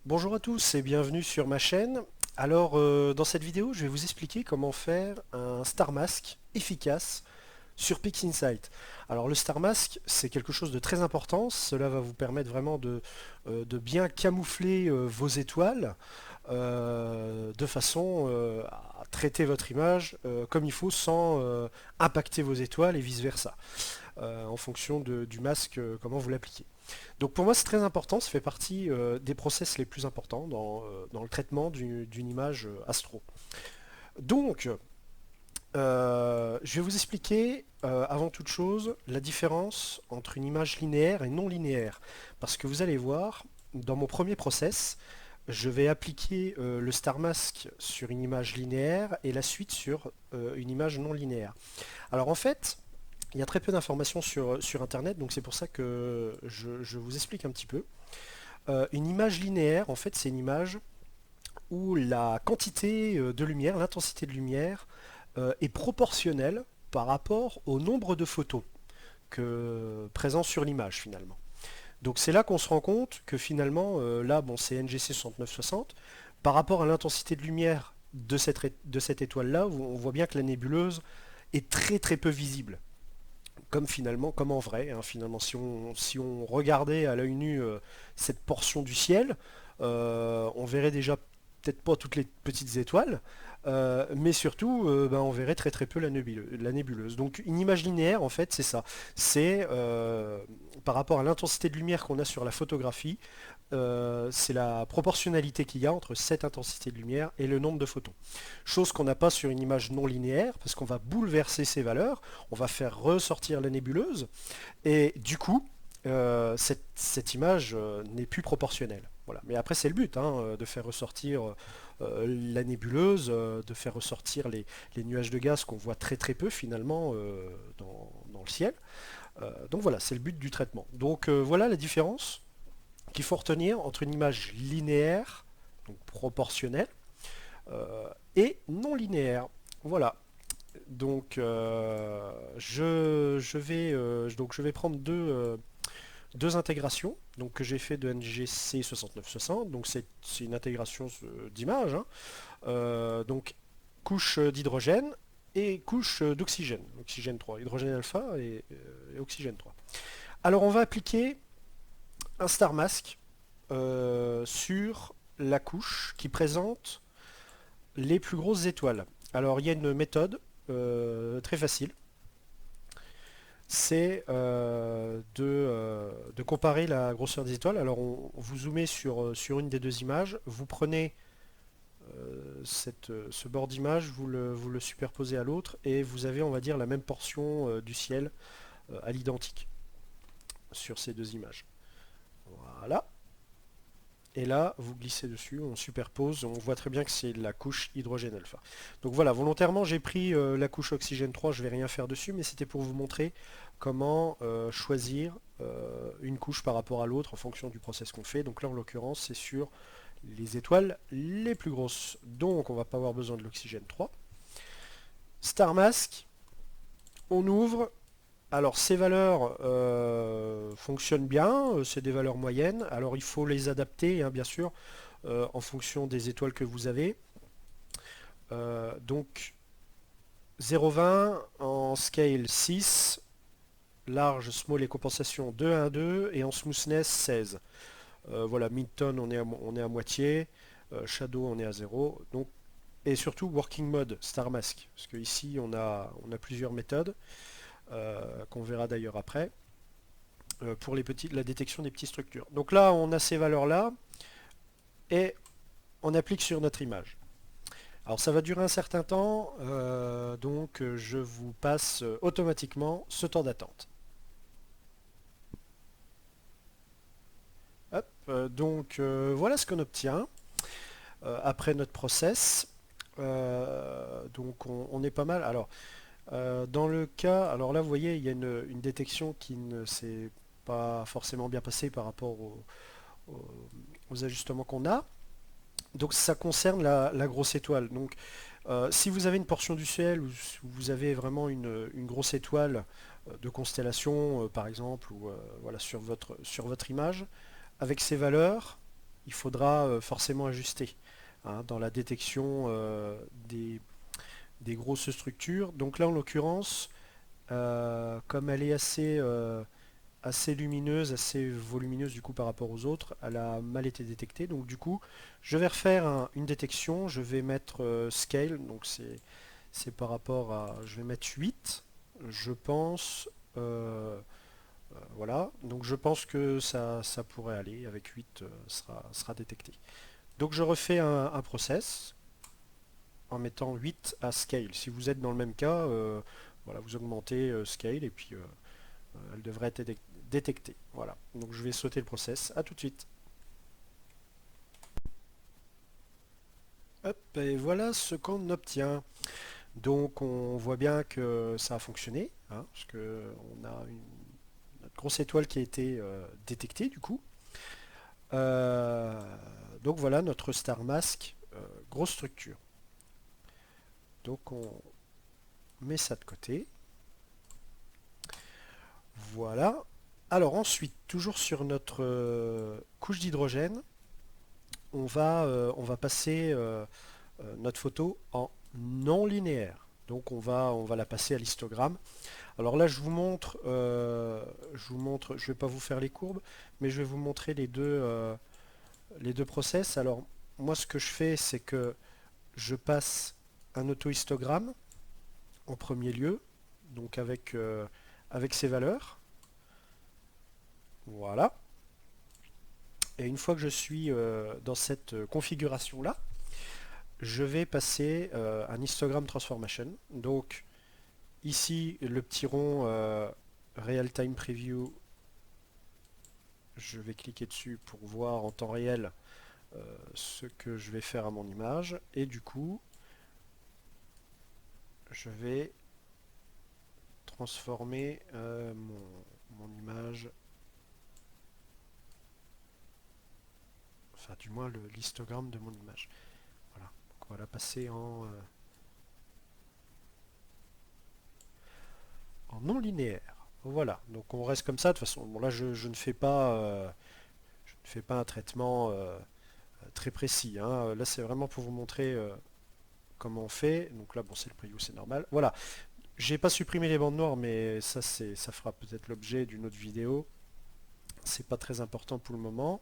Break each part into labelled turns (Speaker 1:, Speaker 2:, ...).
Speaker 1: Bonjour à tous et bienvenue sur ma chaîne. Alors dans cette vidéo je vais vous expliquer comment faire un Star Mask efficace sur PixInsight. Alors le Star Mask c'est quelque chose de très important, cela va vous permettre vraiment de bien camoufler vos étoiles de façon à traiter votre image comme il faut sans impacter vos étoiles et vice versa en fonction du masque, comment vous l'appliquez. Donc pour moi c'est très important, ça fait partie des process les plus importants dans le traitement d'une image astro. Donc je vais vous expliquer avant toute chose la différence entre une image linéaire et non linéaire. Parce que vous allez voir, dans mon premier process, je vais appliquer le star mask sur une image linéaire et la suite sur une image non linéaire. Alors en fait, il y a très peu d'informations sur Internet, donc c'est pour ça que je vous explique un petit peu. Une image linéaire, en fait, c'est une image où la quantité de lumière, l'intensité de lumière, est proportionnelle par rapport au nombre de photos présents sur l'image finalement. Donc c'est là qu'on se rend compte que finalement, là, bon, c'est NGC 6960, par rapport à l'intensité de lumière de cette étoile-là, on voit bien que la nébuleuse est très très peu visible comme finalement, comme en vrai, hein, finalement, si on regardait à l'œil nu cette portion du ciel, on verrait déjà peut-être pas toutes les petites étoiles, mais surtout, ben, on verrait très très peu la nébuleuse. Donc une image linéaire, en fait, c'est ça. C'est par rapport à l'intensité de lumière qu'on a sur la photographie, c'est la proportionnalité qu'il y a entre cette intensité de lumière et le nombre de photons. Chose qu'on n'a pas sur une image non linéaire, parce qu'on va bouleverser ces valeurs, on va faire ressortir la nébuleuse, et du coup, cette image n'est plus proportionnelle. Voilà. Mais après, c'est le but, hein, de faire ressortir la nébuleuse, de faire ressortir les nuages de gaz qu'on voit très très peu finalement dans le ciel. Donc voilà, c'est le but du traitement. Donc voilà la différence qu'il faut retenir entre une image linéaire, donc proportionnelle, et non linéaire. Voilà. Donc, je vais prendre deux intégrations donc, que j'ai fait de NGC 6960. Donc c'est une intégration d'image. Hein. Donc couche d'hydrogène et couche d'oxygène. Oxygène 3, hydrogène alpha et oxygène 3. Alors on va appliquer un star mask sur la couche qui présente les plus grosses étoiles. Alors il y a une méthode très facile, c'est de comparer la grosseur des étoiles. Alors vous zoomez sur une des deux images, vous prenez ce bord d'image, vous le superposez à l'autre et vous avez on va dire la même portion du ciel à l'identique sur ces deux images. Voilà. Et là, vous glissez dessus, on superpose, on voit très bien que c'est la couche hydrogène alpha. Donc voilà, volontairement j'ai pris la couche oxygène 3, je ne vais rien faire dessus, mais c'était pour vous montrer comment choisir une couche par rapport à l'autre en fonction du process qu'on fait. Donc là en l'occurrence c'est sur les étoiles les plus grosses. Donc on ne va pas avoir besoin de l'oxygène 3. Star Mask, on ouvre. Alors ces valeurs fonctionnent bien, c'est des valeurs moyennes. Alors il faut les adapter, hein, bien sûr, en fonction des étoiles que vous avez. Donc 0,20 en scale 6, large, small et compensation 2,1,2 et en smoothness 16. Voilà, midtone on est à moitié, shadow on est à 0. Donc, et surtout working mode star mask, parce que ici on a plusieurs méthodes qu'on verra d'ailleurs après. Pour la détection des petites structures. Donc là, on a ces valeurs-là et on applique sur notre image. Alors ça va durer un certain temps, donc je vous passe automatiquement ce temps d'attente. Donc voilà ce qu'on obtient après notre process. Donc on est pas mal. Alors dans le cas, alors là vous voyez il y a une détection qui ne s'est pas forcément bien passée par rapport aux, aux ajustements qu'on a. Donc ça concerne la grosse étoile. Donc si vous avez une portion du ciel où vous avez vraiment une grosse étoile de constellation par exemple ou voilà sur votre image avec ces valeurs, il faudra forcément ajuster hein, dans la détection des grosses structures. Donc là en l'occurrence, comme elle est assez lumineuse, assez volumineuse du coup par rapport aux autres, elle a mal été détectée. Donc du coup, je vais refaire une détection, je vais mettre scale, donc c'est par rapport à, je vais mettre 8, je pense, voilà, donc je pense que ça pourrait aller, avec 8 sera détecté. Donc je refais un process en mettant 8 à scale. Si vous êtes dans le même cas, voilà, vous augmentez scale et puis elle devrait être détectée. Voilà, donc je vais sauter le process. À tout de suite. Hop, et voilà ce qu'on obtient. Donc on voit bien que ça a fonctionné, hein, parce que on a notre grosse étoile qui a été détectée du coup. Euh, donc voilà notre star mask, grosse structure. Donc on met ça de côté. Voilà. Alors ensuite, toujours sur notre couche d'hydrogène, on va passer notre photo en non linéaire. Donc on va la passer à l'histogramme. Alors là, je vais pas vous faire les courbes, mais je vais vous montrer les deux process. Alors moi, ce que je fais, c'est que je passe un auto-histogramme en premier lieu, donc avec ses valeurs. Voilà. Et une fois que je suis dans cette configuration-là, je vais passer un histogram transformation. Donc ici, le petit rond Real Time Preview, je vais cliquer dessus pour voir en temps réel ce que je vais faire à mon image. Et du coup, je vais transformer mon image, enfin du moins l'histogramme de mon image. Voilà, donc on va la passer en non linéaire. Voilà, donc on reste comme ça. De toute façon, bon, là je ne fais pas un traitement très précis, hein. Là c'est vraiment pour vous montrer comment on fait. Donc là bon c'est le preview, c'est normal. Voilà, j'ai pas supprimé les bandes noires, mais ça fera peut-être l'objet d'une autre vidéo. C'est pas très important pour le moment.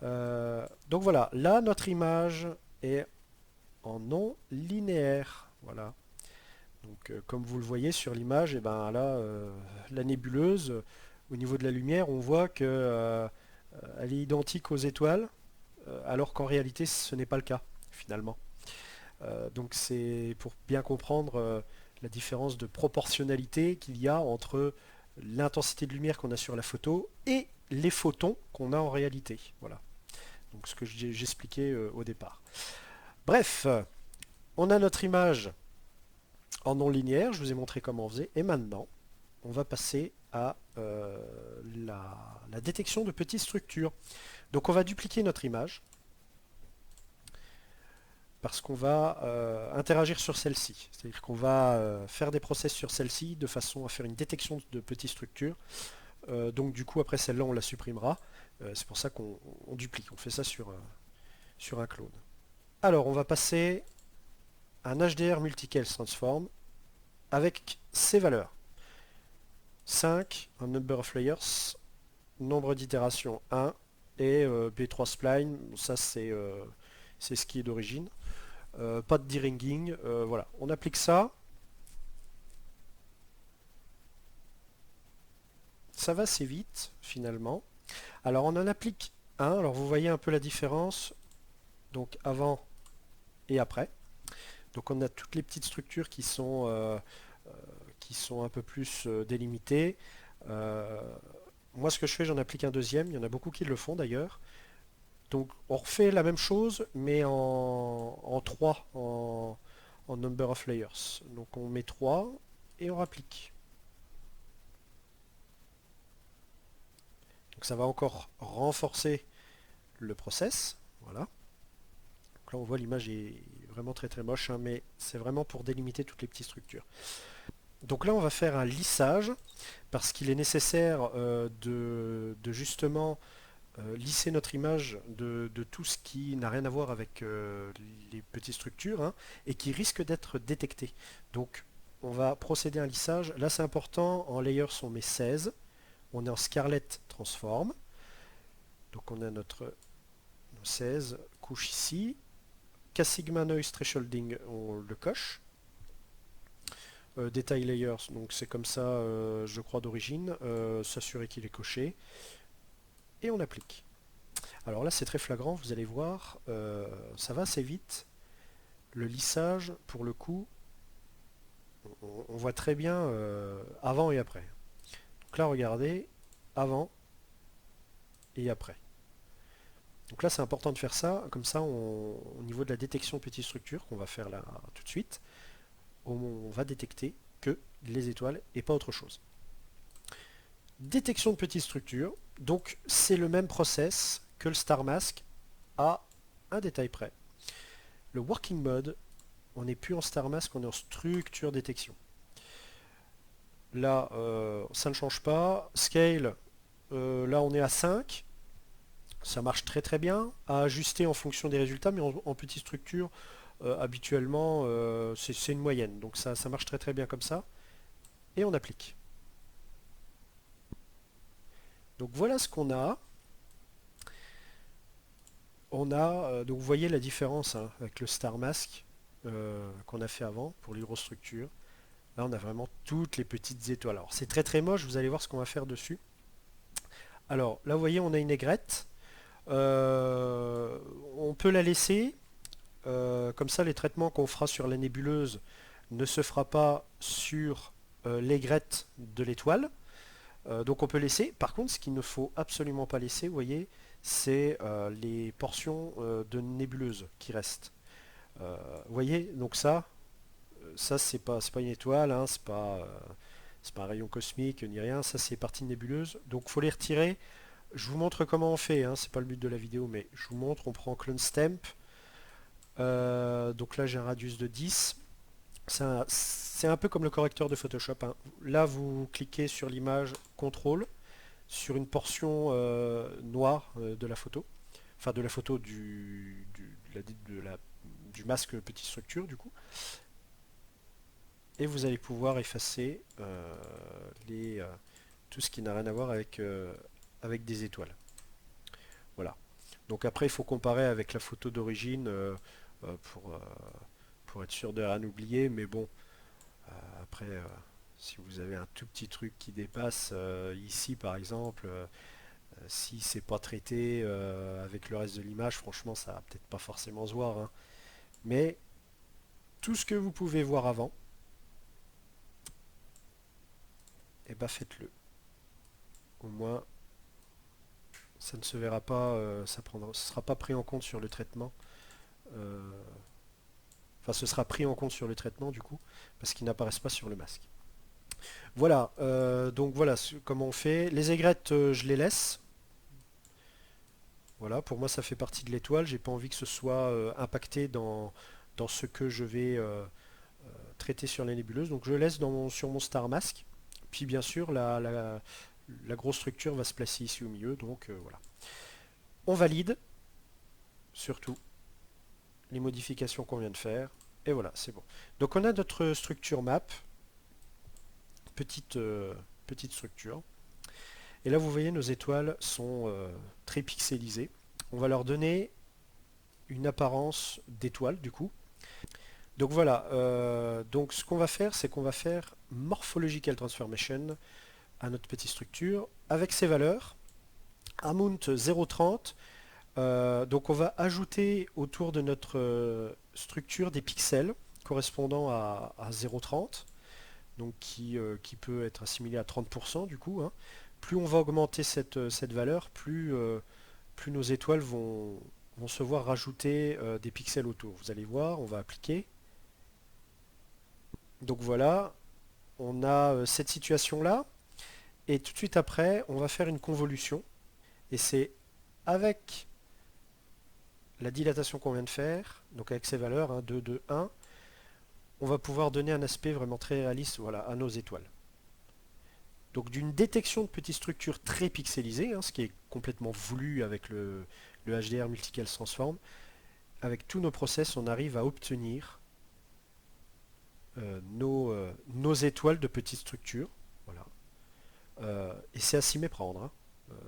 Speaker 1: Donc voilà, là notre image est en non linéaire. Voilà. Donc comme vous le voyez sur l'image, et ben là la nébuleuse, au niveau de la lumière, on voit que elle est identique aux étoiles, alors qu'en réalité ce n'est pas le cas finalement. Donc c'est pour bien comprendre la différence de proportionnalité qu'il y a entre l'intensité de lumière qu'on a sur la photo et les photons qu'on a en réalité. Voilà. Donc ce que j'expliquais au départ. Bref, on a notre image en non linéaire, je vous ai montré comment on faisait, et maintenant on va passer à la détection de petites structures. Donc on va dupliquer notre image parce qu'on va interagir sur celle-ci. C'est-à-dire qu'on va faire des process sur celle-ci de façon à faire une détection de petites structures. Donc du coup après celle-là on la supprimera. C'est pour ça qu'on duplique, on fait ça sur un clone. Alors on va passer un HDR Multicale Transform avec ses valeurs. 5, un number of layers, nombre d'itérations 1 et B3 spline, ça c'est ce qui est d'origine. Pas de deringing, voilà, on applique ça. Ça va assez vite finalement. Alors on en applique un, alors vous voyez un peu la différence, donc avant et après. Donc on a toutes les petites structures qui sont un peu plus délimitées. Moi ce que je fais, j'en applique un deuxième, il y en a beaucoup qui le font d'ailleurs. Donc on refait la même chose mais en 3, en number of layers. Donc on met 3 et on applique. Donc ça va encore renforcer le process. Voilà. Donc là on voit l'image est vraiment très très moche, hein, mais c'est vraiment pour délimiter toutes les petites structures. Donc là on va faire un lissage parce qu'il est nécessaire de justement lisser notre image de tout ce qui n'a rien à voir avec les petites structures, hein, et qui risque d'être détecté. Donc on va procéder à un lissage. Là c'est important, en layers on met 16, on est en Scarlett Transform, donc on a notre 16 couches ici. K-Sigma Noise Thresholding, on le coche. Detail Layers, donc c'est comme ça, je crois d'origine. S'assurer qu'il est coché. Et on applique. Alors là c'est très flagrant, vous allez voir, ça va assez vite. Le lissage, pour le coup, on voit très bien avant et après. Donc là regardez, avant et après. Donc là c'est important de faire ça, comme ça au niveau de la détection de petites structures, qu'on va faire là tout de suite, on va détecter que les étoiles et pas autre chose. Détection de petites structures, donc c'est le même process que le Star Mask à un détail près. Le Working Mode, on n'est plus en Star Mask, on est en structure détection. Là, ça ne change pas. Scale, là on est à 5. Ça marche très très bien. À ajuster en fonction des résultats, mais en petite structure, habituellement, c'est une moyenne. Donc ça marche très très bien comme ça. Et on applique. Donc voilà ce qu'on a. On a, donc vous voyez la différence, hein, avec le Star Mask qu'on a fait avant pour les grosses structures. Là on a vraiment toutes les petites étoiles. Alors c'est très très moche, vous allez voir ce qu'on va faire dessus. Alors là vous voyez on a une aigrette. On peut la laisser. Comme ça les traitements qu'on fera sur la nébuleuse ne se fera pas sur l'aigrette de l'étoile. Donc on peut laisser. Par contre ce qu'il ne faut absolument pas laisser, vous voyez, c'est les portions de nébuleuse qui restent. Vous voyez, donc ça c'est pas une étoile, hein, c'est pas un rayon cosmique ni rien, ça c'est partie de nébuleuse. Donc il faut les retirer. Je vous montre comment on fait, hein, c'est pas le but de la vidéo, mais je vous montre, on prend Clone Stamp. Donc là j'ai un radius de 10. C'est un peu comme le correcteur de Photoshop, hein. Là vous cliquez sur l'image contrôle sur une portion noire de la photo, enfin de la photo du masque petite structure du coup, et vous allez pouvoir effacer tout ce qui n'a rien à voir avec des étoiles. Voilà. Donc après il faut comparer avec la photo d'origine pour, pour être sûr de rien oublier, mais bon, après si vous avez un tout petit truc qui dépasse, ici par exemple, si c'est pas traité avec le reste de l'image, franchement ça va peut-être pas forcément se voir, hein. Mais tout ce que vous pouvez voir avant, et bah faites-le. Au moins ça ne se verra pas, ce sera pas pris en compte sur le traitement. euh, Enfin, ce sera pris en compte sur le traitement du coup, parce qu'ils n'apparaissent pas sur le masque. Voilà, donc voilà comment on fait. Les aigrettes, je les laisse. Voilà, pour moi ça fait partie de l'étoile. J'ai pas envie que ce soit impacté dans ce que je vais traiter sur les nébuleuses. Donc je laisse sur mon Star Mask. Puis bien sûr, la grosse structure va se placer ici au milieu. Donc voilà. On valide, surtout, les modifications qu'on vient de faire. Et voilà, c'est bon. Donc on a notre structure map. Petite structure. Et là vous voyez nos étoiles sont très pixelisées. On va leur donner une apparence d'étoile du coup. Donc voilà, donc ce qu'on va faire, c'est qu'on va faire Morphological Transformation à notre petite structure avec ses valeurs. Amount 0,30. Donc on va ajouter autour de notre structure des pixels correspondant à 0,30. Donc qui peut être assimilé à 30% du coup, hein. Plus on va augmenter cette valeur, plus nos étoiles vont se voir rajouter des pixels autour. Vous allez voir, on va appliquer. Donc voilà, on a cette situation-là. Et tout de suite après, on va faire une convolution. Et c'est avec la dilatation qu'on vient de faire, donc avec ces valeurs, hein, 2, 2, 1, on va pouvoir donner un aspect vraiment très réaliste, voilà, à nos étoiles. Donc d'une détection de petites structures très pixelisées, hein, ce qui est complètement voulu avec le HDR Multicast Transform, avec tous nos process, on arrive à obtenir nos étoiles de petites structures. Voilà. Et c'est à s'y méprendre, hein.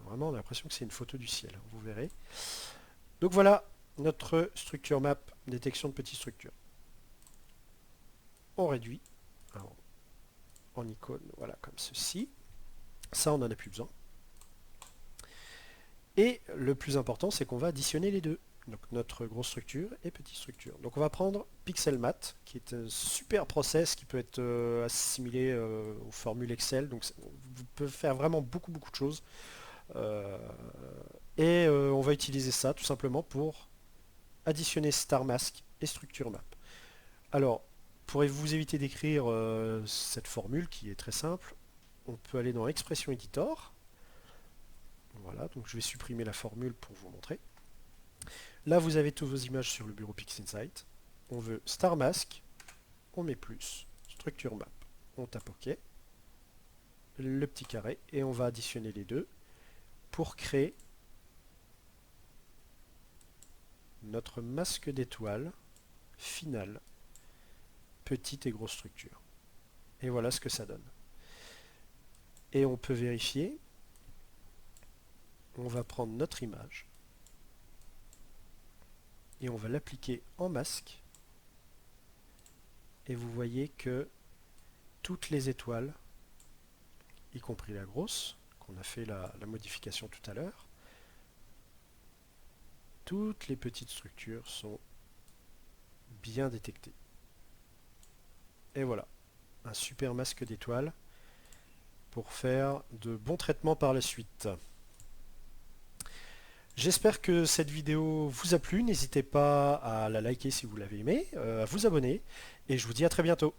Speaker 1: Vraiment, on a l'impression que c'est une photo du ciel, hein, vous verrez. Donc voilà notre structure map, détection de petites structures. On réduit en icône, voilà, comme ceci. Ça, on n'en a plus besoin. Et le plus important, c'est qu'on va additionner les deux. Donc notre grosse structure et petite structure. Donc on va prendre Pixelmat, qui est un super process qui peut être assimilé aux formules Excel. Donc vous pouvez faire vraiment beaucoup de choses. On va utiliser ça tout simplement pour additionner Star Mask et Structure Map. Alors, pour vous éviter d'écrire cette formule qui est très simple, on peut aller dans Expression Editor. Voilà, donc je vais supprimer la formule pour vous montrer. Là, vous avez toutes vos images sur le bureau PixInsight. On veut Star Mask, on met plus, Structure Map, on tape OK, le petit carré, et on va additionner les deux pour créer notre masque d'étoiles final, petite et grosse structure. Et voilà ce que ça donne. Et on peut vérifier. On va prendre notre image et on va l'appliquer en masque. Et vous voyez que toutes les étoiles, y compris la grosse, qu'on a fait la modification tout à l'heure, toutes les petites structures sont bien détectées. Et voilà, un super masque d'étoiles pour faire de bons traitements par la suite. J'espère que cette vidéo vous a plu, n'hésitez pas à la liker si vous l'avez aimé, à vous abonner, et je vous dis à très bientôt.